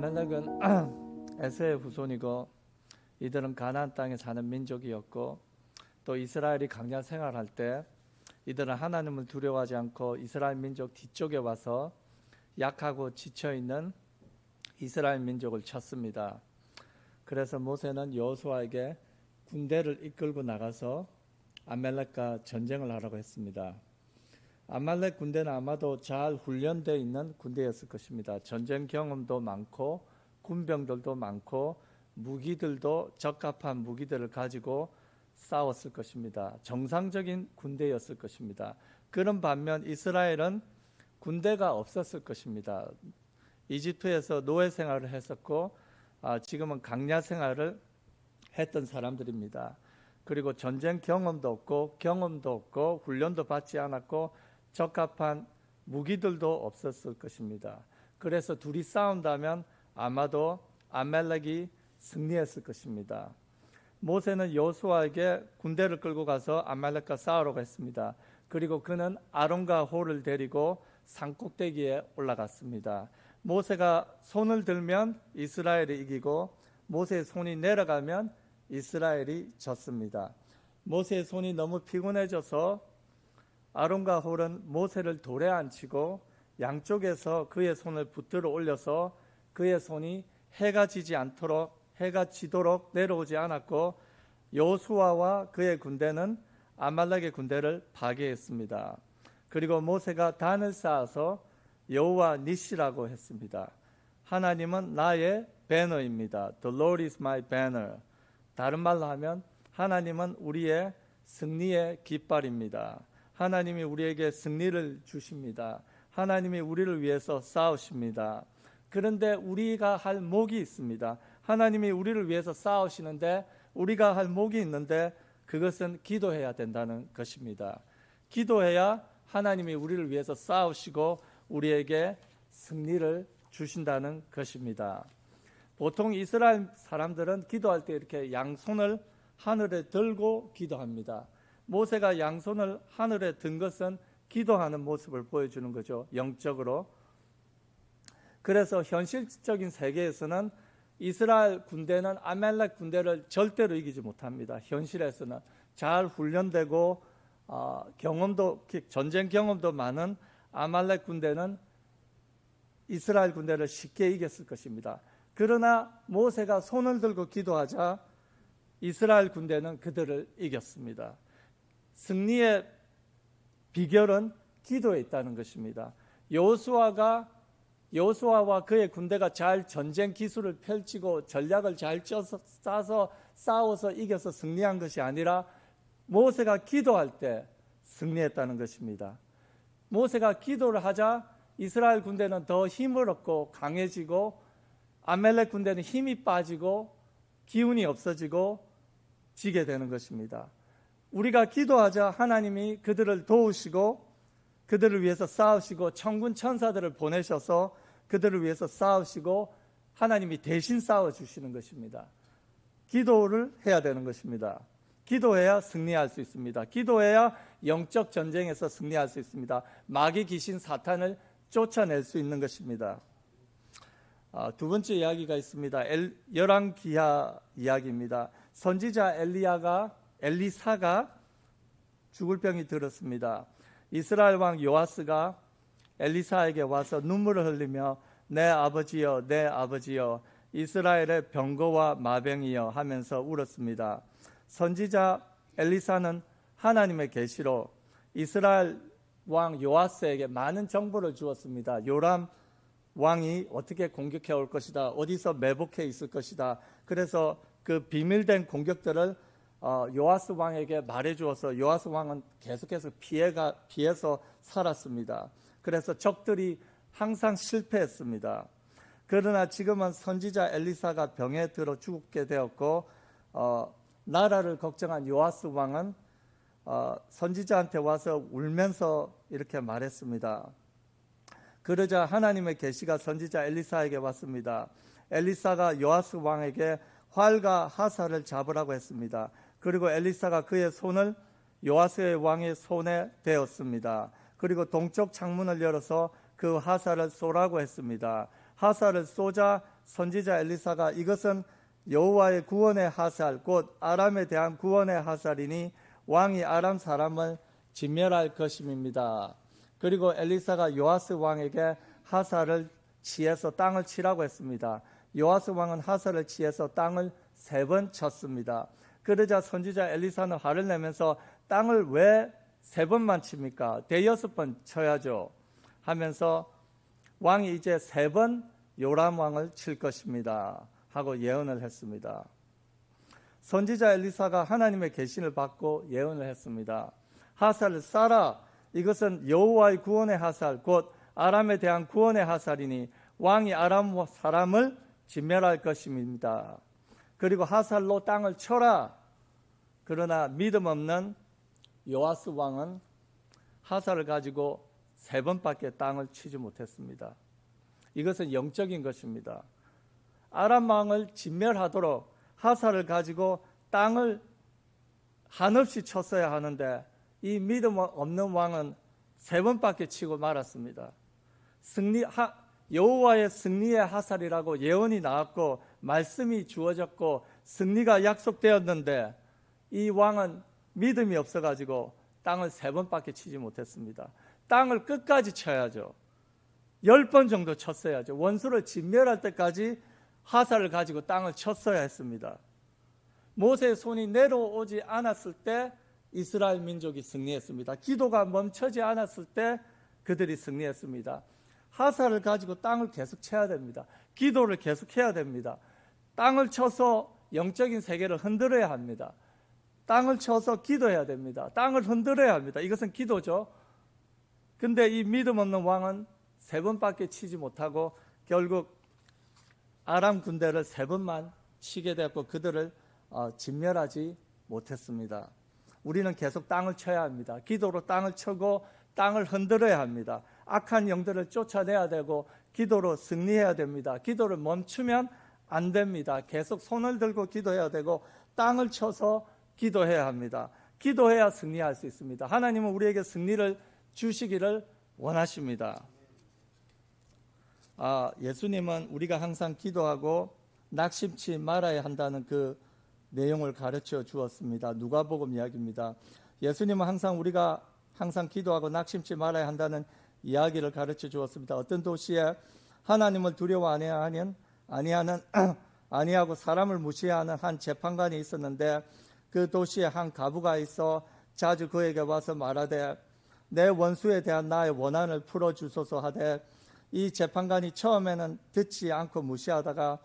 아말렉은 에서의 후손이고 이들은 가나안 땅에 사는 민족이었고 또 이스라엘이 광야 생활할 때 이들은 하나님을 두려워하지 않고 이스라엘 민족 뒤쪽에 와서 약하고 지쳐있는 이스라엘 민족을 쳤습니다. 그래서 모세는 여호수아에게 군대를 이끌고 나가서 아말렉과 전쟁을 하라고 했습니다. 아말렉 군대는 아마도 잘 훈련되어 있는 군대였을 것입니다. 전쟁 경험도 많고 군병들도 많고 무기들도 적합한 무기들을 가지고 싸웠을 것입니다. 정상적인 군대였을 것입니다. 그런 반면 이스라엘은 군대가 없었을 것입니다. 이집트에서 노예 생활을 했었고 지금은 강야 생활을 했던 사람들입니다. 그리고 전쟁 경험도 없고 훈련도 받지 않았고 적합한 무기들도 없었을 것입니다. 그래서 둘이 싸운다면 아마도 아말렉이 승리했을 것입니다. 모세는 여호수아에게 군대를 끌고 가서 아말렉과 싸우라고 했습니다. 그리고 그는 아론과 홀을 데리고 산꼭대기에 올라갔습니다. 모세가 손을 들면 이스라엘이 이기고 모세의 손이 내려가면 이스라엘이 졌습니다. 모세의 손이 너무 피곤해져서 아론과 홀은 모세를 돌에 앉히고 양쪽에서 그의 손을 붙들어 올려서 그의 손이 해가 지도록 내려오지 않았고 여호수아와 그의 군대는 아말렉의 군대를 파괴했습니다. 그리고 모세가 단을 쌓아서 여호와 니시라고 했습니다. 하나님은 나의 배너입니다. The Lord is my banner. 다른 말로 하면 하나님은 우리의 승리의 깃발입니다. 하나님이 우리에게 승리를 주십니다. 하나님이 우리를 위해서 싸우십니다. 그런데 우리가 할 몫이 있습니다. 하나님이 우리를 위해서 싸우시는데 우리가 할 몫이 있는데 그것은 기도해야 된다는 것입니다. 기도해야 하나님이 우리를 위해서 싸우시고 우리에게 승리를 주신다는 것입니다. 보통 이스라엘 사람들은 기도할 때 이렇게 양손을 하늘에 들고 기도합니다. 모세가 양손을 하늘에 든 것은 기도하는 모습을 보여주는 거죠. 영적으로. 그래서 현실적인 세계에서는 이스라엘 군대는 아말렉 군대를 절대로 이기지 못합니다. 현실에서는 잘 훈련되고 전쟁 경험도 많은 아말렉 군대는 이스라엘 군대를 쉽게 이겼을 것입니다. 그러나 모세가 손을 들고 기도하자 이스라엘 군대는 그들을 이겼습니다. 승리의 비결은 기도에 있다는 것입니다. 여호수아와 그의 군대가 잘 전쟁 기술을 펼치고 전략을 잘 짜서 싸워서 이겨서 승리한 것이 아니라 모세가 기도할 때 승리했다는 것입니다. 모세가 기도를 하자 이스라엘 군대는 더 힘을 얻고 강해지고 아말렉 군대는 힘이 빠지고 기운이 없어지고 지게 되는 것입니다. 우리가 기도하자 하나님이 그들을 도우시고 그들을 위해서 싸우시고 천군 천사들을 보내셔서 그들을 위해서 싸우시고 하나님이 대신 싸워주시는 것입니다. 기도를 해야 되는 것입니다. 기도해야 승리할 수 있습니다. 기도해야 영적 전쟁에서 승리할 수 있습니다. 마귀 귀신 사탄을 쫓아낼 수 있는 것입니다. 두 번째 이야기가 있습니다. 열왕기하 이야기입니다. 선지자 엘리사가 죽을 병이 들었습니다. 이스라엘 왕 요아스가 엘리사에게 와서 눈물을 흘리며 내 아버지여 내 아버지여 이스라엘의 병거와 마병이여 하면서 울었습니다. 선지자 엘리사는 하나님의 계시로 이스라엘 왕 요아스에게 많은 정보를 주었습니다. 요람 왕이 어떻게 공격해 올 것이다. 어디서 매복해 있을 것이다. 그래서 그 비밀된 공격들을 요아스 왕에게 말해주어서 요아스 왕은 계속해서 피해서 살았습니다. 그래서 적들이 항상 실패했습니다. 그러나 지금은 선지자 엘리사가 병에 들어 죽게 되었고 나라를 걱정한 요아스 왕은 선지자한테 와서 울면서 이렇게 말했습니다. 그러자 하나님의 계시가 선지자 엘리사에게 왔습니다. 엘리사가 요아스 왕에게 활과 하사를 잡으라고 했습니다. 그리고 엘리사가 그의 손을 요아스 왕의 손에 대었습니다. 그리고 동쪽 창문을 열어서 그 하사를 쏘라고 했습니다. 하사를 쏘자 선지자 엘리사가 이것은 여호와의 구원의 하살 곧 아람에 대한 구원의 하살이니 왕이 아람 사람을 진멸할 것임입니다. 그리고 엘리사가 요아스 왕에게 하살을 취해서 땅을 치라고 했습니다. 요아스 왕은 하살을 취해서 땅을 3번 쳤습니다. 그러자 선지자 엘리사는 화를 내면서 땅을 왜 3번만 칩니까? 대여섯 번 쳐야죠 하면서 왕이 이제 3번 요람 왕을 칠 것입니다 하고 예언을 했습니다. 선지자 엘리사가 하나님의 계신을 받고 예언을 했습니다. 하살을 쏴라. 이것은 여호와의 구원의 하살 곧 아람에 대한 구원의 하살이니 왕이 아람 사람을 진멸할 것입니다. 그리고 하살로 땅을 쳐라. 그러나 믿음 없는 요아스 왕은 하살을 가지고 3번밖에 땅을 치지 못했습니다. 이것은 영적인 것입니다. 아람 왕을 진멸하도록 하살을 가지고 땅을 한없이 쳤어야 하는데 이 믿음 없는 왕은 3번밖에 치고 말았습니다. 여호와의 승리의 하살이라고 예언이 나왔고 말씀이 주어졌고 승리가 약속되었는데 이 왕은 믿음이 없어가지고 땅을 3번밖에 치지 못했습니다. 땅을 끝까지 쳐야죠. 10번 정도 쳤어야죠. 원수를 진멸할 때까지 하살을 가지고 땅을 쳤어야 했습니다. 모세의 손이 내려오지 않았을 때 이스라엘 민족이 승리했습니다. 기도가 멈추지 않았을 때 그들이 승리했습니다. 하살을 가지고 땅을 계속 쳐야 됩니다. 기도를 계속해야 됩니다. 땅을 쳐서 영적인 세계를 흔들어야 합니다. 땅을 쳐서 기도해야 됩니다. 땅을 흔들어야 합니다. 이것은 기도죠. 근데 이 믿음 없는 왕은 3번밖에 치지 못하고 결국 아람 군대를 3번만 치게 되었고 그들을 진멸하지 못했습니다. 우리는 계속 땅을 쳐야 합니다. 기도로 땅을 쳐고 땅을 흔들어야 합니다. 악한 영들을 쫓아내야 되고 기도로 승리해야 됩니다. 기도를 멈추면 안 됩니다. 계속 손을 들고 기도해야 되고 땅을 쳐서 기도해야 합니다. 기도해야 승리할 수 있습니다. 하나님은 우리에게 승리를 주시기를 원하십니다. 예수님은 우리가 항상 기도하고 낙심치 말아야 한다는 그 내용을 가르쳐 주었습니다. 누가복음 이야기입니다. 예수님은 우리가 항상 기도하고 낙심치 말아야 한다는 이야기를 가르쳐 주었습니다. 어떤 도시에 하나님을 두려워 아니하고 사람을 무시하는 한 재판관이 있었는데 그 도시에 한 과부가 있어 자주 그에게 와서 말하되 내 원수에 대한 나의 원한을 풀어주소서 하되 이 재판관이 처음에는 듣지 않고 무시하다가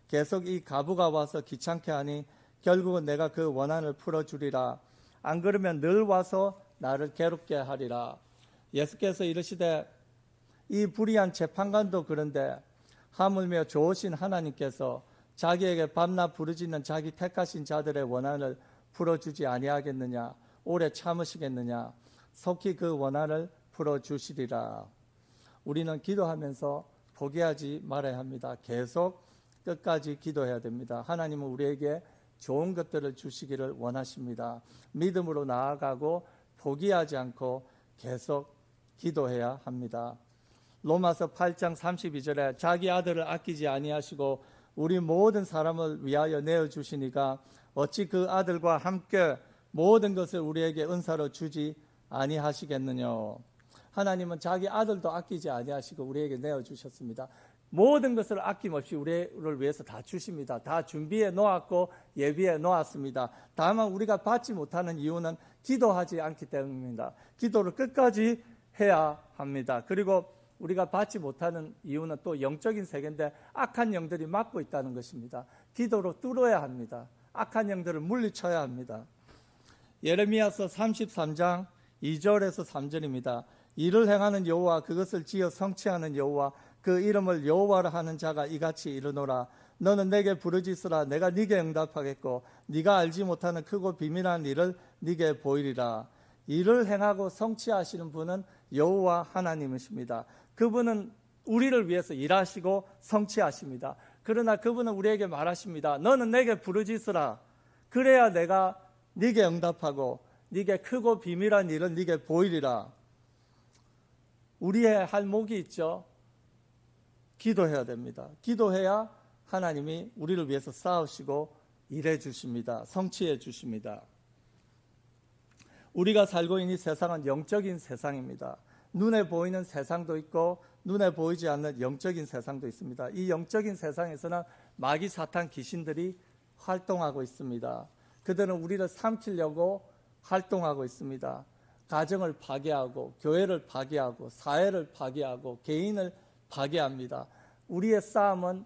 계속 이 과부가 와서 귀찮게 하니 결국은 내가 그 원한을 풀어주리라. 안 그러면 늘 와서 나를 괴롭게 하리라. 예수께서 이르시되 이 불의한 재판관도 그런데 하물며 좋으신 하나님께서 자기에게 밤낮 부르짖는 자기 택하신 자들의 원한을 풀어주지 아니하겠느냐. 오래 참으시겠느냐. 속히 그 원한을 풀어주시리라. 우리는 기도하면서 포기하지 말아야 합니다. 계속 끝까지 기도해야 됩니다. 하나님은 우리에게 좋은 것들을 주시기를 원하십니다. 믿음으로 나아가고 포기하지 않고 계속 기도해야 합니다. 로마서 8장 32절에 자기 아들을 아끼지 아니하시고 우리 모든 사람을 위하여 내어주시니까 어찌 그 아들과 함께 모든 것을 우리에게 은사로 주지 아니하시겠느냐. 하나님은 자기 아들도 아끼지 아니하시고 우리에게 내어주셨습니다. 모든 것을 아낌없이 우리를 위해서 다 주십니다. 다 준비해 놓았고 예비해 놓았습니다. 다만 우리가 받지 못하는 이유는 기도하지 않기 때문입니다. 기도를 끝까지 해야 합니다. 그리고 우리가 받지 못하는 이유는 또 영적인 세계인데 악한 영들이 막고 있다는 것입니다. 기도로 뚫어야 합니다. 악한 영들을 물리쳐야 합니다. 예레미야서 33장 2절에서 3절입니다. 이를 행하는 여호와 그것을 지어 성취하는 여호와 그 이름을 여호와라 하는 자가 이같이 이르노라. 너는 내게 부르짖으라. 내가 네게 응답하겠고 네가 알지 못하는 크고 비밀한 일을 네게 보이리라. 이를 행하고 성취하시는 분은 여호와 하나님이십니다. 그분은 우리를 위해서 일하시고 성취하십니다. 그러나 그분은 우리에게 말하십니다. 너는 내게 부르짖으라. 그래야 내가 네게 응답하고 네게 크고 비밀한 일을 네게 보이리라. 우리의 할 목이 있죠. 기도해야 됩니다. 기도해야 하나님이 우리를 위해서 싸우시고 일해 주십니다. 성취해 주십니다. 우리가 살고 있는 이 세상은 영적인 세상입니다. 눈에 보이는 세상도 있고 눈에 보이지 않는 영적인 세상도 있습니다. 이 영적인 세상에서는 마귀 사탄 귀신들이 활동하고 있습니다. 그들은 우리를 삼키려고 활동하고 있습니다. 가정을 파괴하고 교회를 파괴하고 사회를 파괴하고 개인을 파괴합니다. 우리의 싸움은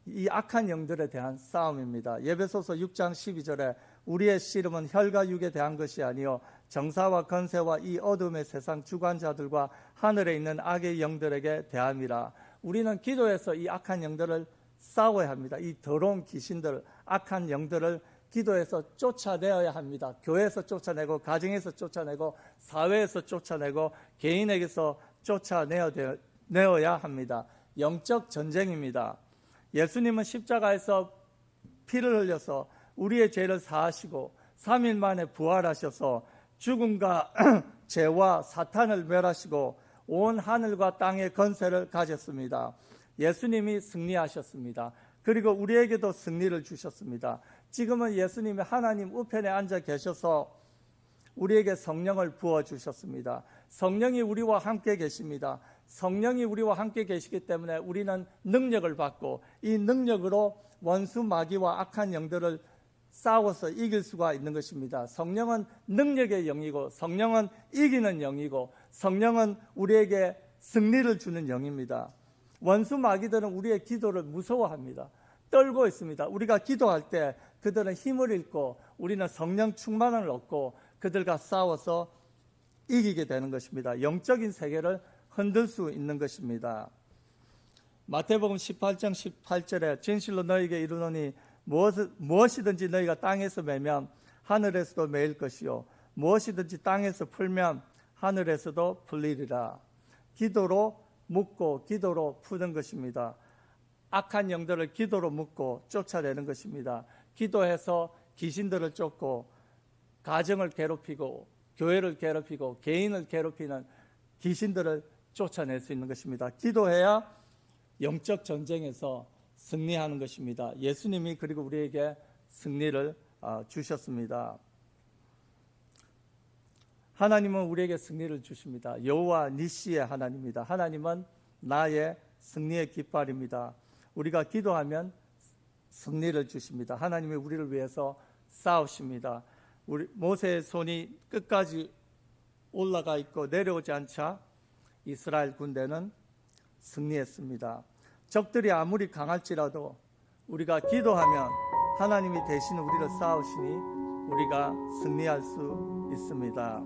이 악한 영들에 대한 싸움입니다. 예배소서 6장 12절에 우리의 씨름은 혈과 육에 대한 것이 아니요 정사와 건세와 이 어둠의 세상 주관자들과 하늘에 있는 악의 영들에게 대함이라. 우리는 기도해서 이 악한 영들을 싸워야 합니다. 이 더러운 귀신들, 악한 영들을 기도해서 쫓아내어야 합니다. 교회에서 쫓아내고 가정에서 쫓아내고 사회에서 쫓아내고 개인에게서 쫓아내어야 합니다. 영적 전쟁입니다. 예수님은 십자가에서 피를 흘려서 우리의 죄를 사하시고 3일 만에 부활하셔서 죽음과 죄와 사탄을 멸하시고 온 하늘과 땅의 권세를 가졌습니다. 예수님이 승리하셨습니다. 그리고 우리에게도 승리를 주셨습니다. 지금은 예수님이 하나님 우편에 앉아 계셔서 우리에게 성령을 부어주셨습니다. 성령이 우리와 함께 계십니다. 성령이 우리와 함께 계시기 때문에 우리는 능력을 받고 이 능력으로 원수 마귀와 악한 영들을 싸워서 이길 수가 있는 것입니다. 성령은 능력의 영이고 성령은 이기는 영이고 성령은 우리에게 승리를 주는 영입니다. 원수 마귀들은 우리의 기도를 무서워합니다. 떨고 있습니다. 우리가 기도할 때 그들은 힘을 잃고 우리는 성령 충만을 얻고 그들과 싸워서 이기게 되는 것입니다. 영적인 세계를 흔들 수 있는 것입니다. 마태복음 18장 18절에 진실로 너희에게 이르노니 무엇이든지 너희가 땅에서 매면 하늘에서도 매일 것이요 무엇이든지 땅에서 풀면 하늘에서도 풀리리라. 기도로 묶고 기도로 푸는 것입니다. 악한 영들을 기도로 묶고 쫓아내는 것입니다. 기도해서 귀신들을 쫓고 가정을 괴롭히고 교회를 괴롭히고 개인을 괴롭히는 귀신들을 쫓아낼 수 있는 것입니다. 기도해야 영적 전쟁에서 승리하는 것입니다. 예수님이 그리고 우리에게 승리를 주셨습니다. 하나님은 우리에게 승리를 주십니다. 여호와 니시의 하나님입니다. 하나님은 나의 승리의 깃발입니다. 우리가 기도하면 승리를 주십니다. 하나님이 우리를 위해서 싸우십니다. 모세의 손이 끝까지 올라가 있고 내려오지 않자 이스라엘 군대는 승리했습니다. 적들이 아무리 강할지라도 우리가 기도하면 하나님이 대신 우리를 싸우시니 우리가 승리할 수 있습니다.